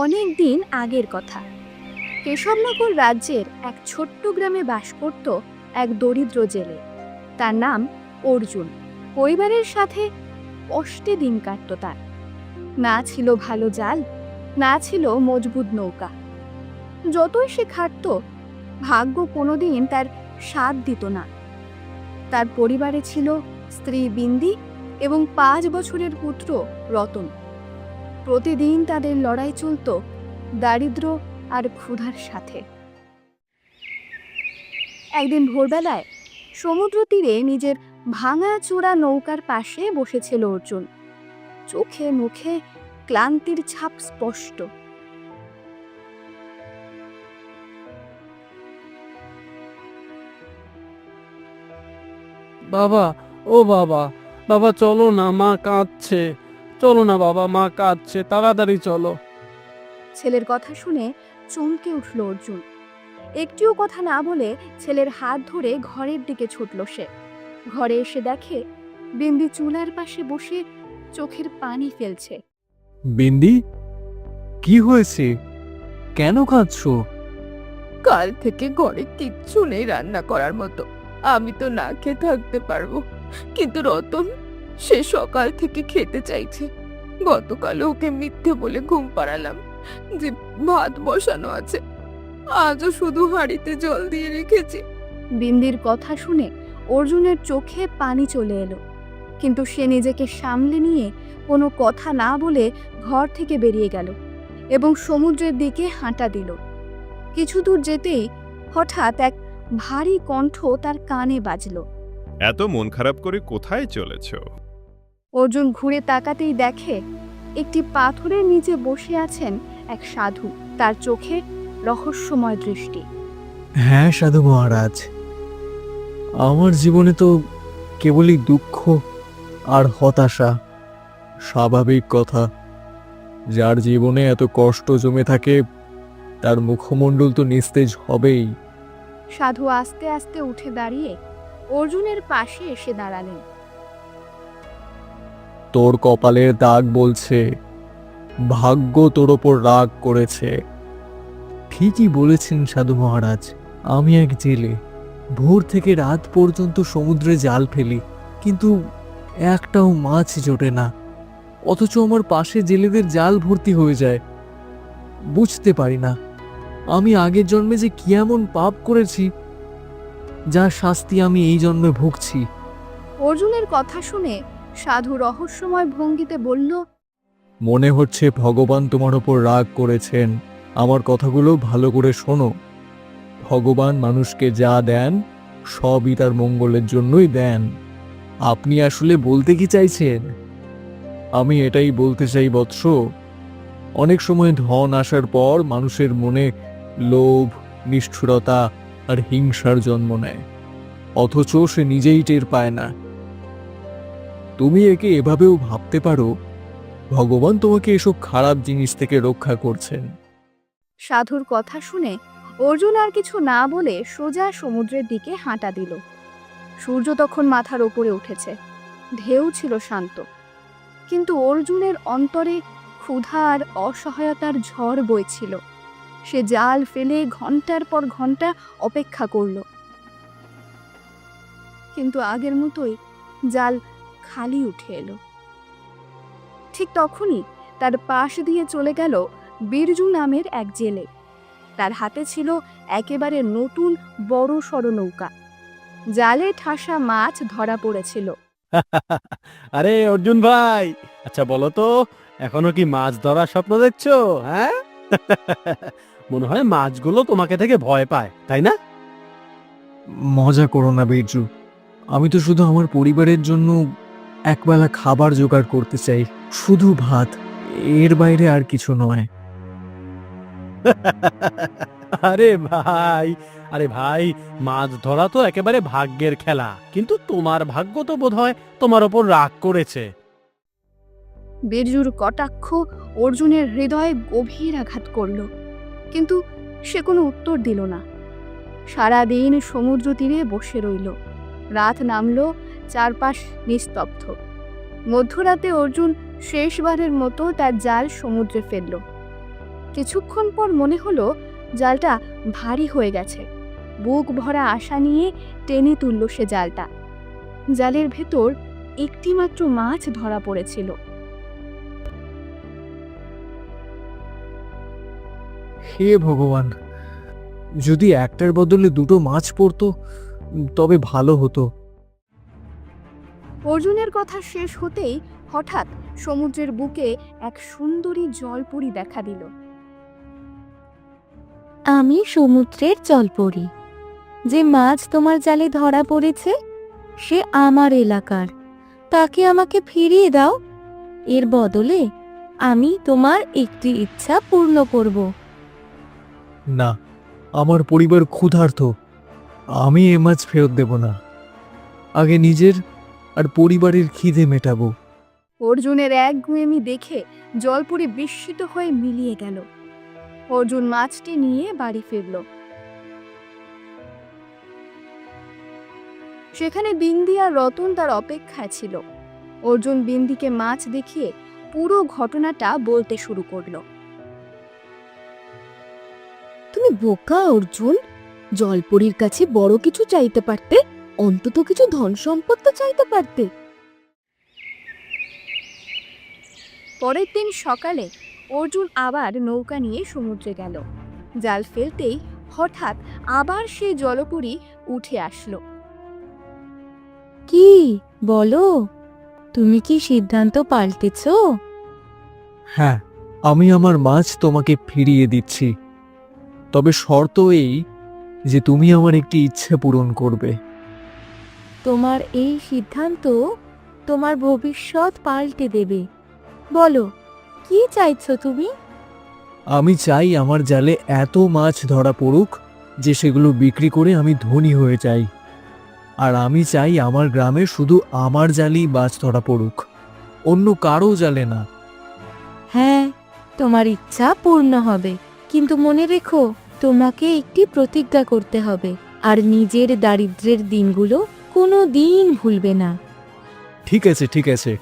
অনেক দিন আগের কথা। কেশবনগর রাজ্যের এক ছোট্ট গ্রামে বাস করত এক দরিদ্র জেলে। তার নাম অর্জুন। পরিবারের সাথে কষ্টে দিন কাটত তার। না ছিল ভালো জাল, না ছিল মজবুত নৌকা। যতই সে খাটত, ভাগ্য কোনোদিন তার সাথ দিত না। তার পরিবারে ছিল স্ত্রী বিন্দি এবং 5 বছরের পুত্র রতন। প্রতিদিন তাদের লড়াই চলত দারিদ্র্য আর ক্ষুধার সাথে। একদিন ভোরবেলায় সমুদ্র তীরে নিজের ভাঙা চোরা নৌকার পাশে বসেছিল অর্জুন। চোখে মুখে ক্লান্তির ছাপ স্পষ্ট। বাবা, ও বাবা, বাবা চলো না, মা কাঁদছে। চলো না বাবা, মা কাঁদছে, তাড়াতাড়ি চলো। ছেলের কথা শুনে চমকে উঠল অর্জুন। একটিও কথা না বলে ছেলের হাত ধরে ঘরের দিকে ছুটল সে। ঘরে এসে দেখে বিন্দি চুলার পাশে বসে চোখের পানি ফেলছে। বিন্দি, কি হয়েছে? কেন কাঁদছো? কাল থেকে ঘরে কিচ্ছু নেই রান্না করার মতো। আমি তো না খেয়ে থাকতে পারবো, কিন্তু রতন সে সকাল থেকে খেতে চাইছে। গতকাল ওকে মিথ্যে বলে ঘুম পাড়ালাম যে ভাত বসানো আছে, আজও শুধু হাঁড়িতে জল দিয়ে রেখেছি। বিন্দির কথা শুনে অর্জুনের চোখে পানি চলে এলো, কিন্তু সে নিজেকে সামলে নিয়ে কোনো কথা না বলে ঘর থেকে বেরিয়ে গেল এবং সমুদ্রের দিকে হাঁটা দিল। কিছু দূর যেতেই হঠাৎ এক ভারী কণ্ঠ তার কানে বাজল। এত মন খারাপ করে কোথায় চলেছ? অর্জুন ঘুরে তাকাতেই দেখে একটি পাথরের নিচে বসে আছেন এক সাধু। তার চোখে রহস্যময় দৃষ্টি। হ্যাঁ সাধু মহারাজ, আমার জীবনে তো কেবলই দুঃখ আর হতাশা। স্বাভাবিক কথা, যার জীবনে এত কষ্ট জমে থাকে তার মুখমণ্ডল তো নিস্তেজ হবেই। সাধু আস্তে আস্তে উঠে দাঁড়িয়ে অর্জুনের পাশে এসে দাঁড়ালেন। তোর কপালের দাগ বলছে ভাগ্য তোর ওপর রাগ করেছে। ঠিকই বলেছেন সাধু মহারাজ। আমি এক জেলে, ভোর থেকে রাত পর্যন্ত সমুদ্রে জাল ফেলি, কিন্তু একটাও মাছ জোটে না। অথচ আমার পাশে জেলেদের জাল ভর্তি হয়ে যায়। বুঝতে পারি না আমি আগের জন্মে যে কি এমন পাপ করেছি যার শাস্তি আমি এই জন্মে ভুগছি। অর্জুনের কথা শুনে সাধু রহস্যময় ভঙ্গিতে বলল, মনে হচ্ছে ভগবান তোমার ওপর রাগ করেছেন। আমার কথাগুলো ভালো করে শোনো। ভগবান মানুষকে যা দেন সবই তার মঙ্গলের জন্যই দেন। আপনি আসলে বলতে কি চাইছেন? আমি এটাই বলতে চাই বৎস, অনেক সময় ধন আসার পর মানুষের মনে লোভ, নিষ্ঠুরতা আর হিংসার জন্ম নেয়, অথচ সে নিজেই টের পায় না। তুমি একে এভাবেও ভাবতে পারো, ভগবান তোমাকে এসব খারাপ জিনিস থেকে রক্ষা করছেন। সাধুর কথা শুনে অর্জুন আর কিছু না বলে সোজা সমুদ্রের দিকে হাঁটা দিল। সূর্য তখন মাথার উপরে উঠেছে, ঢেউ ছিল শান্ত, কিন্তু অর্জুনের অন্তরে ক্ষুধা আর অসহায়তার ঝড় বইছিল। সে জাল ফেলে ঘন্টার পর ঘন্টা অপেক্ষা করল, কিন্তু আগের মতোই জাল খালি উঠে এলো। ঠিক তখনই তার পাশ দিয়ে চলে গেল বিরজু নামের এক জেলে। তার হাতে ছিল একেবারে নতুন বড় সড় নৌকা। জালে ঠাসা মাছ ধরা পড়েছিল। আরে অর্জুন ভাই, আচ্ছা বলো তো, এখনো কি মাছ ধরার স্বপ্ন দেখছো? হ্যাঁ মনে হয় মাছগুলো তোমাকে থেকে ভয় পায়, তাই না? মজা করো না বীরজু, আমি তো শুধু আমার পরিবারের জন্য একবেলা খাবার জোগাড় করতে চাই, শুধু ভাত, এর বাইরে আর কিছু নয়। আরে ভাই, আরে ভাই, মাছ ধরা তো একেবারে ভাগ্যের খেলা, কিন্তু তোমার ভাগ্য তো বোধহয় তোমার ওপর রাগ করেছে। বিরজুর কটাক্ষ অর্জুনের হৃদয়ে গভীর আঘাত করল, কিন্তু সে কোনো উত্তর দিল না। সারাদিন সমুদ্র তীরে বসে রইল। রাত নামল, চারপাশ নিস্তব্ধ। মধ্যরাতে অর্জুন শেষবারের মতো তার জাল সমুদ্রে ফেলল। কিছুক্ষণ পর মনে হলো জালটা ভারী হয়ে গেছে। বুক ভরা আশা নিয়ে টেনে তুলল সে জালটা। জালের ভেতর একটিমাত্র মাছ ধরা পড়েছিল। হে ভগবান, যদি একটার বদলে দুটো মাছ পড়তো তবে ভালো হতো। অর্জুনের কথা শেষ হতেই হঠাৎ সমুদ্রের বুকে এক সুন্দরী জলপরী দেখা দিল। আমি সমুদ্রের জলপরী। যে মাছ তোমার জালে ধরা পড়েছে সে আমার এলাকার, তাকে আমাকে ফিরিয়ে দাও। এর বদলে আমি তোমার একটি ইচ্ছা পূর্ণ করব। না, আমার পরিবার ক্ষুধার্ত, আমি এ মাছ ফেরত দেব না। আগে নিজের আর পরিবারের খিদে মেটাবো। অর্জুনের একগুঁয়েমি দেখে জলপরী বিস্মিত হয়ে মিলিয়ে গেল। অর্জুন মাছটি নিয়ে বাড়ি ফিরল। সেখানে বিন্দি আর রতন তার অপেক্ষায় ছিল। অর্জুন বিন্দিকে মাছ দেখিয়ে পুরো ঘটনাটা বলতে শুরু করলো। তুমি বোকা অর্জুন, জলপরীর কাছে বড় কিছু চাইতে পারতে, অন্তত কিছু ধন সম্পদ তো চাইতে পারতে। পরের দিন সকালে অর্জুন আবার নৌকা নিয়ে সমুদ্রে গেল। জাল ফেলতেই হঠাৎ আবার সেই জলপরী উঠে আসলো। কি বলো, তুমি কি সিদ্ধান্ত পাল্টেছ? হ্যাঁ, আমি আমার মাছ তোমাকে ফিরিয়ে দিচ্ছি, তবে শর্ত এই যে তুমি আমার একটি ইচ্ছে পূরণ করবে। তোমার এই সিদ্ধান্ত তোমার ভবিষ্যৎ পাল্টে দেবে। বলো, কি চাইছো তুমি? আমি চাই আমার জালে এত মাছ ধরা পড়ুক যে সেগুলো বিক্রি করে আমি ধনী হয়ে যাই। আর আমি চাই আমার গ্রামে শুধু আমার জালেই মাছ ধরা পড়ুক, অন্য কারো জালে না। হ্যাঁ, তোমার ইচ্ছা পূর্ণ হবে, কিন্তু মনে রেখো তোমাকে একটি প্রতিজ্ঞা করতে হবে, আর নিজের দারিদ্র্যের দিনগুলো কোনো দিন ভুলবে না। ঠিক আছে, ঠিক আছে,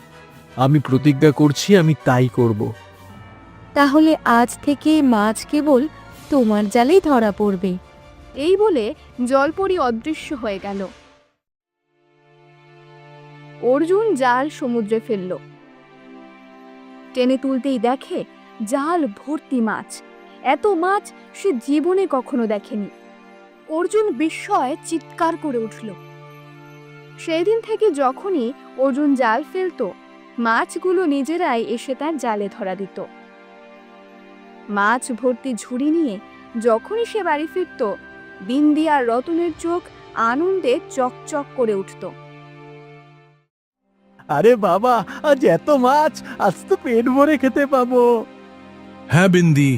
আমি প্রতিজ্ঞা করছি আমি তাই করব। তাহলে আজ থেকে মাছ কেবল তোমার জালেই ধরা পড়বে। এই বলে জলপরী অদৃশ্য হয়ে গেল। অর্জুন জাল সমুদ্রে ফেলল। টেনে তুলতেই দেখে জাল ভর্তি মাছ। এত মাছ সে জীবনে কখনো দেখেনি। অর্জুন বিস্ময়ে চিৎকার করে উঠল। সেই দিন থেকে যখনই অর্জুন জাল ফেলতো, মাছগুলো নিজেরাই এসে তার জালে ধরা দিত। মাছ ভর্তি ঝুড়ি নিয়ে যখনই সে বাড়ি ফিরত, বিন্দি আর রতনের চোখ আনন্দে চকচক করে উঠত। আরে বাবা, আজ এত মাছ, আজ তো পেট ভরে খেতে পাবো। হ্যাঁ বিন্দি,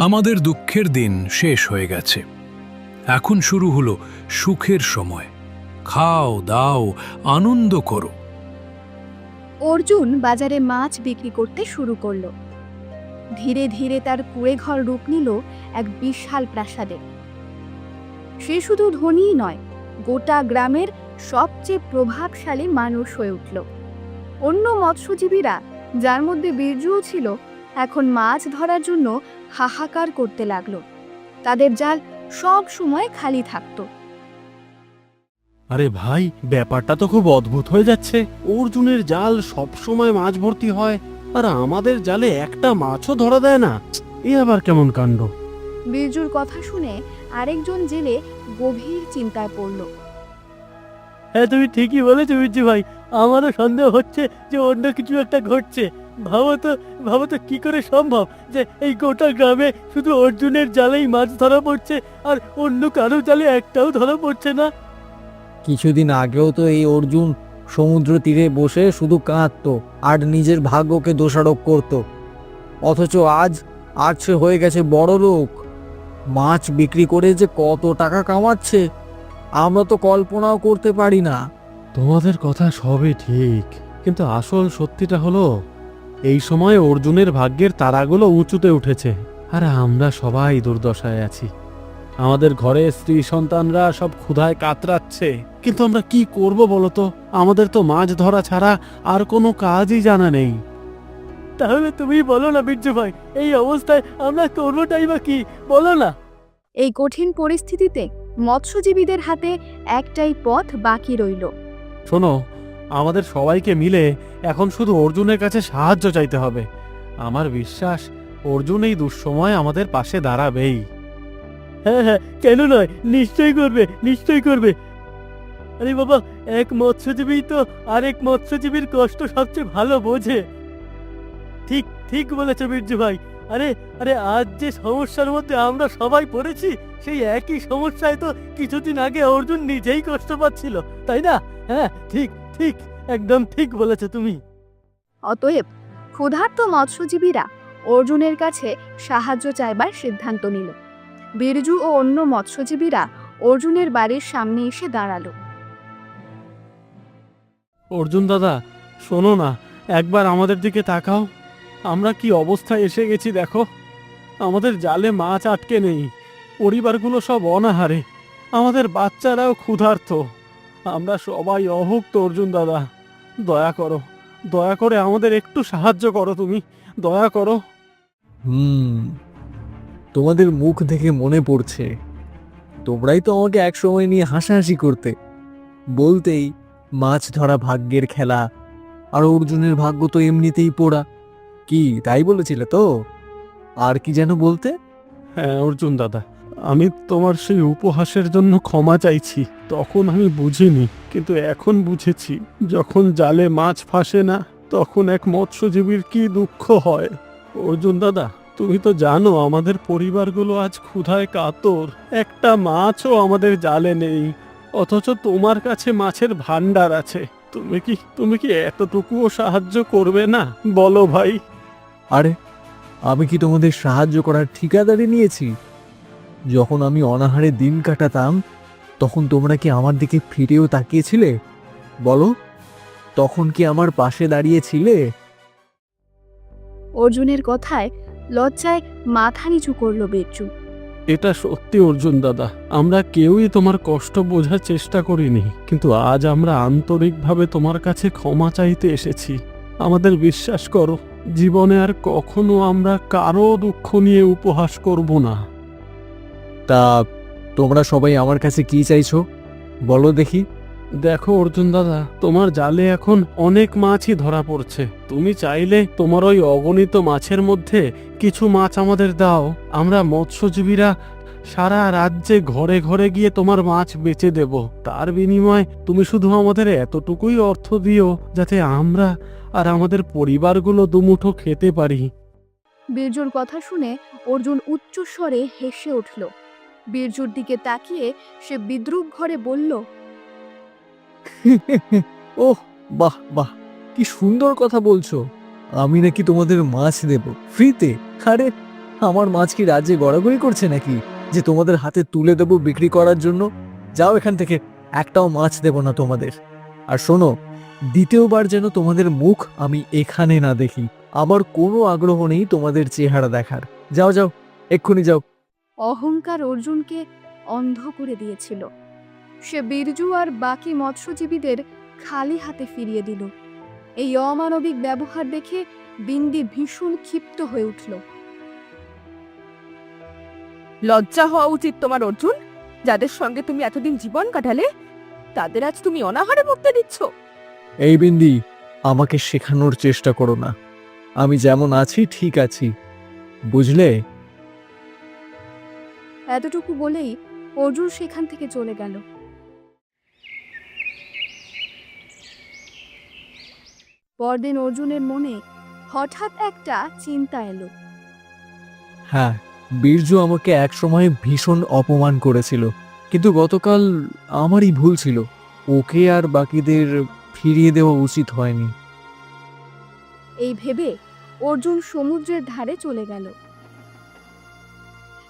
আমাদের দুঃখের দিন শেষ হয়ে গেছে। এখন শুরু হলো সুখের সময়। খাও দাও, আনন্দ করো। অর্জুন বাজারে মাছ বিক্রি করতে শুরু করলো। ধীরে ধীরে তার কুঁড়েঘর রূপ নিল এক বিশাল প্রাসাদে। সে শুধু ধনীই নয়, গোটা গ্রামের সবচেয়ে প্রভাবশালী মানুষ হয়ে উঠল। অন্য মৎস্যজীবীরা, যার মধ্যে বীরজুও ছিল, এখন মাছ ধরার জন্য হাহাকার করতে লাগলো। তাদের জাল সব সময় খালি থাকতো। আরে ভাই, ব্যাপারটা তো খুব অদ্ভুত হয়ে যাচ্ছে। অর্জুনের জাল সব সময় মাছ ভর্তি হয়, আর আমাদের জালে একটা মাছও ধরা দেয় না। এ আবার কেমন কাণ্ড? বীরজুর কথা শুনে আরেকজন জেলে গভীর চিন্তায় পড়ল। হ্যাঁ, তুমি ঠিকই বলেছো বিজ্জু ভাই, আমারও সন্দেহ হচ্ছে যে অন্য কিছু একটা ঘটছে। ভাবো তো কি করে সম্ভব যে এই গোটা গ্রামে শুধু অর্জুনের জালেই মাছ ধরা পড়ছে, আর অন্য কারো জালে একটাও ধরা পড়ছে না। কিছুদিন আগেও তো এই অর্জুন সমুদ্র তীরে বসে শুধু কাঁদতো আর নিজের ভাগ্যকে দোষারোপ করত, অথচ আজ সে হয়ে গেছে বড় লোক। মাছ বিক্রি করে যে কত টাকা কামাচ্ছে আমরা তো কল্পনাও করতে পারি না। তোমাদের কথা সবই ঠিক, কিন্তু আসল সত্যিটা হলো এই সময় অর্জুনের ভাগ্যের তারাগুলো উঁচুতে উঠেছে, আর আমরা সবাই দুর্দশায় আছি। আমাদের ঘরে স্ত্রী সন্তানরা সব ক্ষুধায় কাতরাচ্ছে, কিন্তু আমরা কি করব বলতো? আমাদের তো মাছ ধরা ছাড়া আর কোনো কাজই জানা নেই। তাহলে তুমি বলো না বীরজু ভাই, এই অবস্থায় আমরা করবোটাই বা কি, বলো না। এই কঠিন পরিস্থিতিতে মৎস্যজীবীদের হাতে একটাই পথ বাকি রইল। শোনো, আমাদের সবাইকে মিলে এখন শুধু অর্জুনের কাছে সাহায্য চাইতে হবে। আমার বিশ্বাস অর্জুন এই দুঃসময় আমাদের পাশে দাঁড়াবেই। হ্যাঁ হ্যাঁ, কেন নয়, নিশ্চয়ই করবে, নিশ্চয়ই করবে। আরে বাবা, এক মৎস্যজীবী তো আরেক মৎস্যজীবীর কষ্ট সবচেয়ে ভালো বোঝে। ঠিক ঠিক বলেছ বীরজু ভাই। আরে আরে আজ যে সমস্যার মধ্যে আমরা সবাই পড়েছি, সেই একই সমস্যায় তো কিছুদিন আগে অর্জুন নিজেই কষ্ট পাচ্ছিল, তাই না? হ্যাঁ, ঠিক ঠিক, একদম ঠিক বলেছ তুমি। অতএব ক্ষুধার্ত মৎস্যজীবীরা অর্জুনের কাছে সাহায্য চাইবার সিদ্ধান্ত নিল। বীরজু ও অন্য মৎস্যজীবীরা অর্জুনের বাড়ির সামনে এসে দাঁড়ালো। অর্জুন দাদা, শোনো না, একবার আমাদের দিকে তাকাও। আমরা কি অবস্থায় এসে গেছি দেখো। আমাদের জালে মাছ আটকে নেই, পরিবারগুলো সব অনাহারে, আমাদের বাচ্চারাও ক্ষুধার্ত, আমরা সবাই অভুক্ত। অর্জুন দাদা, দয়া করো, দয়া করে আমাদের একটু সাহায্য করো, তুমি দয়া করো। তোমাদের মুখ দেখে মনে পড়ছে, তোমরাই তো আমাকে একসময় নিয়ে হাসাহাসি করতে, বলতেই মাছ ধরা ভাগ্যের খেলা, আর অর্জুনের ভাগ্য তো এমনিতেই পোড়া। কি তাই বলেছিলে তো? আর কি যেন বলতে? হ্যাঁ অর্জুন দাদা, আমি তোমার সেই উপহাসের জন্য ক্ষমা চাইছি। তখন আমি বুঝিনি, কিন্তু এখন বুঝেছি, যখন জালে মাছ ফাঁসে না, তখন এক মৎস্যজীবীর কি দুঃখ হয়। অর্জুন দাদা, তুমি তো জানো আমাদের পরিবারগুলো আজ ক্ষুধায় কাতর, একটা মাছও আমাদের জালে নেই, অথচ তোমার কাছে মাছের ভান্ডার আছে। তুমি কি এতটুকুও সাহায্য করবে না, বলো ভাই? আরে আমি কি তোমাদের সাহায্য করার ঠিকাদারি নিয়েছি? যখন আমি অনাহারে দিন কাটাতাম, তখন তোমরা কি আমার দিকে ফিরেও তাকিয়েছিলে? বলো, তখন কি আমার পাশে দাঁড়িয়েছিলে? অর্জুনের কথায় লজ্জায় মাথা নিচু করল বীরজু। এটা সত্যি অর্জুন দাদা, আমরা কেউই তোমার কষ্ট বোঝার চেষ্টা করিনি, কিন্তু আজ আমরা আন্তরিকভাবে তোমার কাছে ক্ষমা চাইতে এসেছি। আমাদের বিশ্বাস করো, জীবনে আর কখনো আমরা কারো দুঃখ নিয়ে উপহাস করব না। তা তোমরা সবাই আমার কাছে কি চাইছো, বলো দেখি? দেখো অর্জুন দাদা, তোমার জালে এখন অনেক মাছই ধরা পড়ছে। তুমি চাইলে তোমার ওই অগণিত মাছের মধ্যে কিছু মাছ আমাদের দাও, আমরা মৎস্যজীবীরা সারা রাজ্যে ঘরে ঘরে গিয়ে তোমার মাছ বেচে দেব। তার বিনিময়ে তুমি শুধু আমাদের এতটুকুই অর্থ দিও, যাতে আমরা আর আমাদের পরিবারগুলো দুমুঠো খেতে পারি। বীরজুর কথা শুনে অর্জুন উচ্চস্বরে হেসে উঠল। বীরজুর দিকে তাকিয়ে সে বিদ্রূপ ভরে বলল, ওহ বাহ বাহ, কি সুন্দর কথা বলছো। আমি নাকি তোমাদের মাছ দেব ফ্রিতে? আরে আমার মাছ কি রাজ্যে গড়াগড়ি করছে নাকি, যে তোমাদের হাতে তুলে দেব বিক্রি করার জন্য? যাও এখান থেকে, একটাও মাছ দেব না তোমাদের। আর শোনো, দ্বিতীয়বার যেন তোমাদের মুখ আমি এখানে না দেখি। আমার কোনো আগ্রহ নেই তোমাদের চেহারা দেখার। যাও যাও, এক্ষুনি যাও। অহংকার অর্জুনকে অন্ধ করে দিয়েছিল। সে বীরজু আর বাকি মৎস্যজীবীদের খালি হাতে ফিরিয়ে দিল। এই অমানবিক ব্যবহার দেখে বিন্দি ভীষণ ক্ষিপ্ত হয়ে উঠল। লজ্জা হওয়া উচিত তোমার অর্জুন, যাদের সঙ্গে তুমি এতদিন জীবন কাটালে, তাদের আজ তুমি অনাহারে মরতে দিচ্ছ। এই বিন্দি, আমাকে শেখানোর চেষ্টা করো না। আমি যেমন আছি ঠিক আছি, বুঝলে? এতটুকু বলেই অর্জুন সেখান থেকে চলে গেল। পরদিন অর্জুনের মনে হঠাৎ একটা চিন্তা এলো। হ্যাঁ, বীরজু আমাকে একসময় ভীষণ অপমান করেছিল, কিন্তু গতকাল আমারই ভুল ছিল। ওকে আর বাকিদের ফিরিয়ে দেওয়া উচিত হয়নি। এই ভেবে অর্জুন সমুদ্রের ধারে চলে গেল।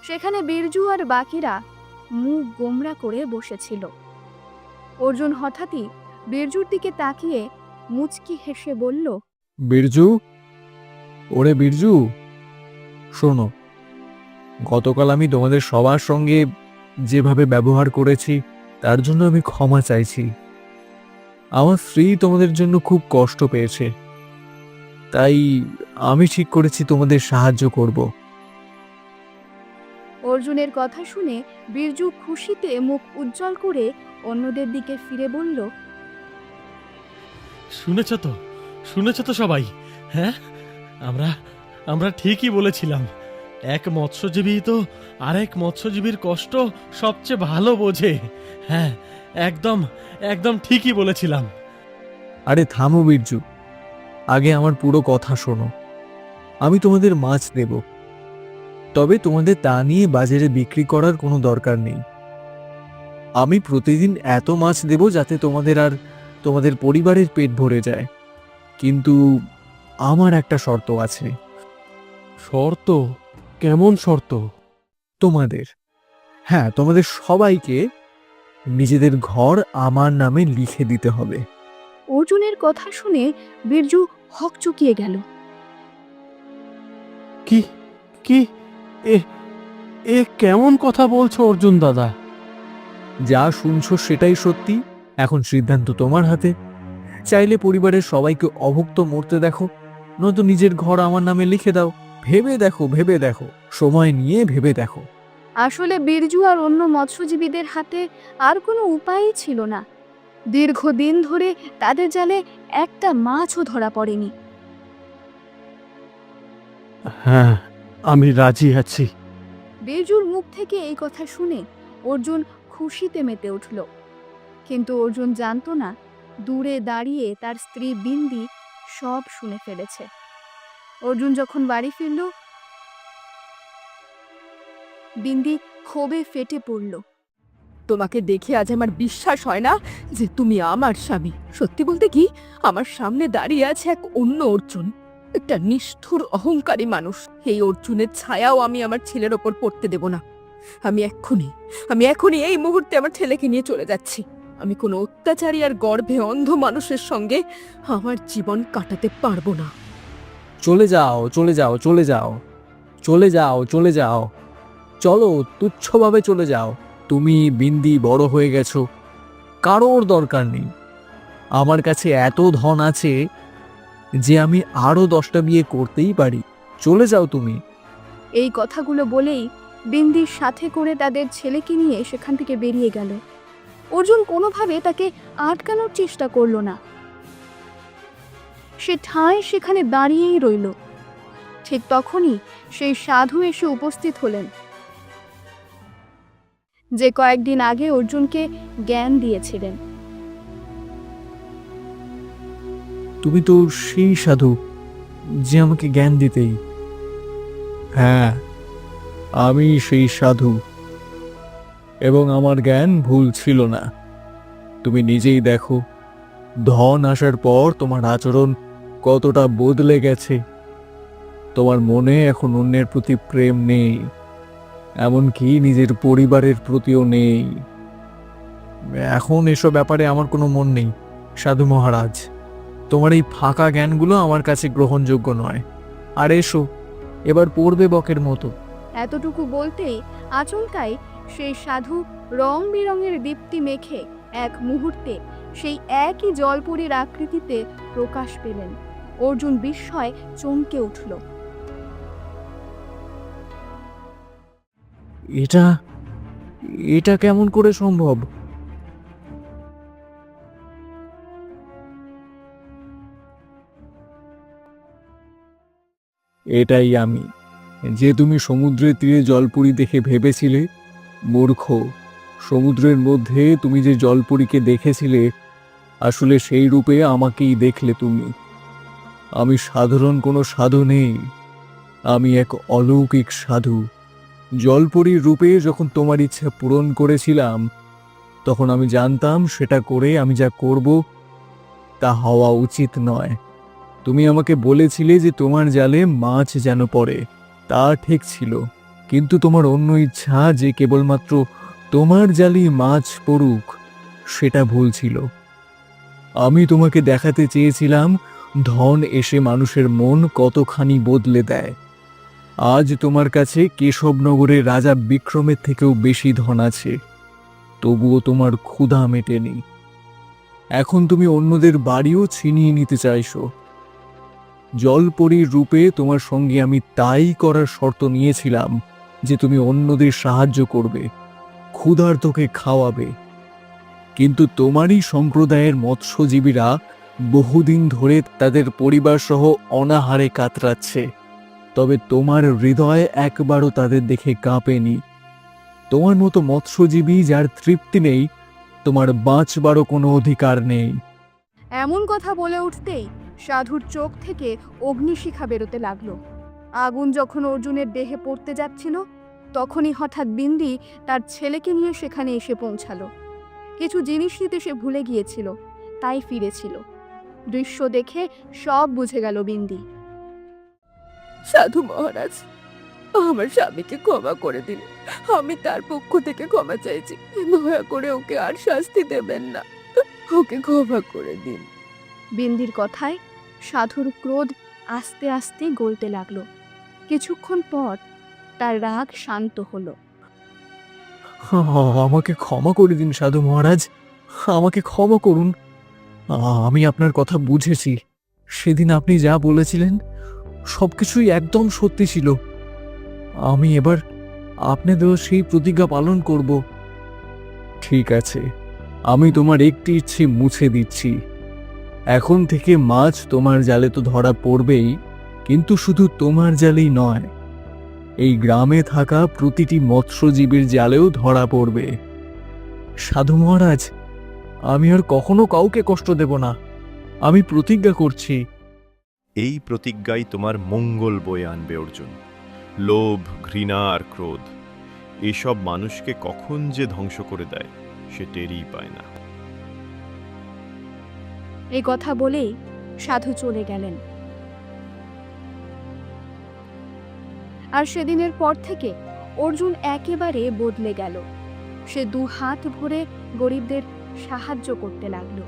সেখানে বীরজু আর বাকিরা মুখ গোমরা করে বসেছিল। অর্জুন হঠাৎই বীরজুর দিকে তাকিয়ে মুচকি হেসে বলল, বীরজু, ওরে বীরজু, শোনো, গতকাল আমি তোমাদের সবার সঙ্গে যেভাবে ব্যবহার করেছি, তার জন্য আমি ক্ষমা চাইছি। আমার স্ত্রী তোমাদের জন্য খুব কষ্ট পেয়েছে। তাই আমি ঠিক করেছি তোমাদের সাহায্য করব। অর্জুনের কথা শুনে বীরজু খুশিতে মুখ উজ্জ্বল করে অন্যদের দিকে ফিরে বলল, শুনেছ তো সবাই? হ্যাঁ, আমরা আমরা ঠিকই বলেছিলাম। এক মৎস্যজীবী তো আরেক মৎস্যজীবীর কষ্ট সবচেয়ে ভালো বোঝে। হ্যাঁ, একদম একদম ঠিকই বলেছিলাম। আরে থামো বীরজু, আগে আমার পুরো কথা শোনো। আমি তোমাদের মাছ দেব, তবে তোমাদের তা নিয়ে বাজারে বিক্রি করার কোনো দরকার নেই। আমি প্রতিদিন এত মাছ দেব যাতে তোমাদের আর তোমাদের পরিবারের পেট ভরে যায়। কিন্তু আমার একটা শর্ত আছে। শর্ত? কেমন শর্ত? তোমাদের, হ্যাঁ, তোমাদের সবাইকে নিজেদের ঘর আমার নামে লিখে দিতে হবে। অর্জুনের কথা শুনে বীরজু হকচকিয়ে গেল। কি কি এ এ কেমন কথা বলছো অর্জুন দাদা? যা শুনছো সেটাই সত্যি। এখন সিদ্ধান্ত তোমার হাতে। চাইলে পরিবারের সবাইকে অভুক্ত মরতে দেখো, নয়তো নিজের ঘর আমার নামে লিখে দাও। ভেবে দেখো, ভেবে দেখো, সময় নিয়ে ভেবে দেখো। আসলে বীরজু আর অন্য মৎস্যজীবীদের হাতে আর কোনো উপায়ই ছিল না। দীর্ঘদিন ধরে তাদের জালে একটা মাছও ধরা পড়েনি। হ্যাঁ, আমি রাজি আছি। বীরজুর মুখ থেকে এই কথা শুনে অর্জুন খুশিতে মেতে উঠল। কিন্তু অর্জুন জানতো না, দূরে দাঁড়িয়ে তার স্ত্রী বিন্দি সব শুনে ফেলেছে। অর্জুন যখন বাড়ি ফিরল, বিন্দি ক্ষোভে ফেটে পড়ল। তোমাকে দেখে আজ আমার বিশ্বাস হয় না যে তুমি আমার স্বামী। সত্যি বলতে কি, আমার সামনে দাঁড়িয়ে আছে এক অন্য অর্জুন, একটা নিষ্ঠুর অহংকারী মানুষ। এই অর্জুনের ছায়াও আমি আমার ছেলের ওপর পড়তে দেব না। আমি এক্ষুনি এই মুহূর্তে আমার ছেলেকে নিয়ে চলে যাচ্ছি। আমি কোনো অত্যাচারী আর গর্ভে অন্ধ মানুষের সঙ্গে আমার জীবন কাটাতে পারবো না। চলে যাও, চলে যাও, চলে যাও, চলে যাও, চলে যাও, চলো, তুচ্ছভাবে চলে যাও। তুমি বিন্দি বড় হয়ে গেছো, কারোর দরকার নেই। আমার কাছে এত ধন আছে যে আমি আরো 10টা বিয়ে করতেই পারি। চলে যাও তুমি। এই কথাগুলো বলেই বিন্দির সাথে করে তাদের ছেলেকে নিয়ে সেখান থেকে বেরিয়ে গেল। অর্জুন কোনোভাবে তাকে আটকানোর চেষ্টা করল না। সে ঠায় সেখানে দাঁড়িয়েই রইল। ঠিক তখনই সেই সাধু এসে উপস্থিত হলেন, যে কয়েকদিন আগে অর্জুনকে জ্ঞান দিয়েছিলেন। তুমি তো সেই সাধু যে আমাকে জ্ঞান দিতেই। হ্যাঁ, আমি সেই সাধু, এবং আমার জ্ঞান ভুল ছিল না। তুমি নিজেই দেখো, ধন আসার পর তোমার আচরণ কতটা বদলে গেছে। তোমার মনে এখন অন্যের প্রতি প্রেম নেই, এমনকি নিজের পরিবারের প্রতিও নেই। এখন এসব ব্যাপারে আমার কোনো মন নেই সাধু মহারাজ। তোমার এই ফাঁকা জ্ঞানগুলো আমার কাছে গ্রহণযোগ্য নয়। আর এসো, এবার পড়বে বকের মতো। এতটুকু বলতেই আচমকাই সেই সাধু রং বেরঙের দীপ্তি মেখে এক মুহূর্তে সেই একই জলপুরীর আকৃতিতে প্রকাশ পেলেন। অর্জুন বিস্ময়ে চমকে উঠল। এটা এটা কেমন করে সম্ভব? এটাই আমি, যে তুমি সমুদ্রের তীরে জলপুরি দেখে ভেবেছিলে। মূর্খ, সমুদ্রের মধ্যে তুমি যে জলপুরীকে দেখেছিলে, আসলে সেই রূপে আমাকেই দেখলে তুমি। আমি সাধারণ কোনো সাধু নেই, আমি এক অলৌকিক সাধু। জলপরীর রূপে যখন তোমার ইচ্ছা পূরণ করেছিলাম, তখন আমি জানতাম সেটা করে আমি যা করব তা হওয়া উচিত নয়। তুমি আমাকে বলেছিলে যে তোমার জালে মাছ যেন পড়ে, তা ঠিক ছিল, কিন্তু তোমার অন্য ইচ্ছা যে কেবলমাত্র তোমার জালেই মাছ পড়ুক, সেটা ভুল ছিল। আমি তোমাকে দেখাতে চেয়েছিলাম ধন এসে মানুষের মন কতখানি বদলে দেয়। আজ তোমার কাছে কেশবনগরের রাজা বিক্রমের থেকেও বেশি ধন আছে, তবুও তোমার ক্ষুধা মেটেনি। এখন তুমি অন্যদের বাড়িও ছিনিয়ে নিতে চাইছো। জলপরীর রূপে তোমার সঙ্গে আমি তাই করার শর্ত নিয়েছিলাম যে তুমি অন্যদের সাহায্য করবে, ক্ষুধার্তকে খাওয়াবে। কিন্তু তোমারই সম্প্রদায়ের মৎস্যজীবীরা বহুদিন ধরে তাদের পরিবার সহ অনাহারে কাতরাচ্ছে, তবে তোমার হৃদয় একবারও তাদের দেখে কাঁপেনি। তোমার মতো মৎস্যজীবী যার তৃপ্তি নেই, তোমার বাঁচবারও কোনো অধিকার নেই। এমন কথা বলে উঠতেই সাধুর চোখ থেকে অগ্নিশিখা বেরোতে লাগলো। আগুন যখন অর্জুনের দেহে পড়তে যাচ্ছিল, তখনই হঠাৎ বিন্দি তার ছেলেকে নিয়ে সেখানে এসে পৌঁছালো। কিছু জিনিস নিতে সে ভুলে গিয়েছিল, তাই ফিরেছিল। দৃশ্য দেখে সব বুঝে গেল বিন্দি। সাধু মহারাজ, আমার স্বামীকে ক্ষমা করে দিন। আমি তার পক্ষ থেকে ক্ষমা চাইছি। দয়া করে ওকে আর শাস্তি দেবেন না, ওকে ক্ষমা করে দিন। বিন্দির কথায় সাধুর ক্রোধ আস্তে আস্তে গলতে লাগলো। কিছুক্ষণ পর তার রাগ শান্ত হলো। আমাকে ক্ষমা করে দিন সাধু মহারাজ, আমাকে ক্ষমা করুন। আমি আপনার কথা বুঝেছি। সেদিন আপনি যা বলেছিলেন সবকিছুই একদম সত্যি ছিল। আমি এবার আপনি দেওয়া সেই প্রতিজ্ঞা পালন করব। ঠিক আছে, আমি তোমার একটি ইচ্ছে মুছে দিচ্ছি। এখন থেকে মাছ তোমার জালে তো ধরা পড়বেই, কিন্তু শুধু তোমার জালেই নয়, এই গ্রামে থাকা প্রতিটি মৎস্যজীবীর জালেও ধরা পড়বে। সাধু মহারাজ, আমি আর কখনো কাউকে কষ্ট দেব না, আমি প্রতিজ্ঞা করছি। এই প্রতিজ্ঞাই তোমার মঙ্গল বয়ে আনবে অর্জুন। লোভ, ঘৃণা আর ক্রোধ এসব মানুষকে কখন যে ধ্বংস করে দেয় সে টেরই পায় না। এই কথা বলেই সাধু চলে গেলেন। আর সেদিনের পর থেকে অর্জুন একেবারে বদলে গেল। সে 2 হাত ভরে গরিবদের সাহায্য করতে লাগলো।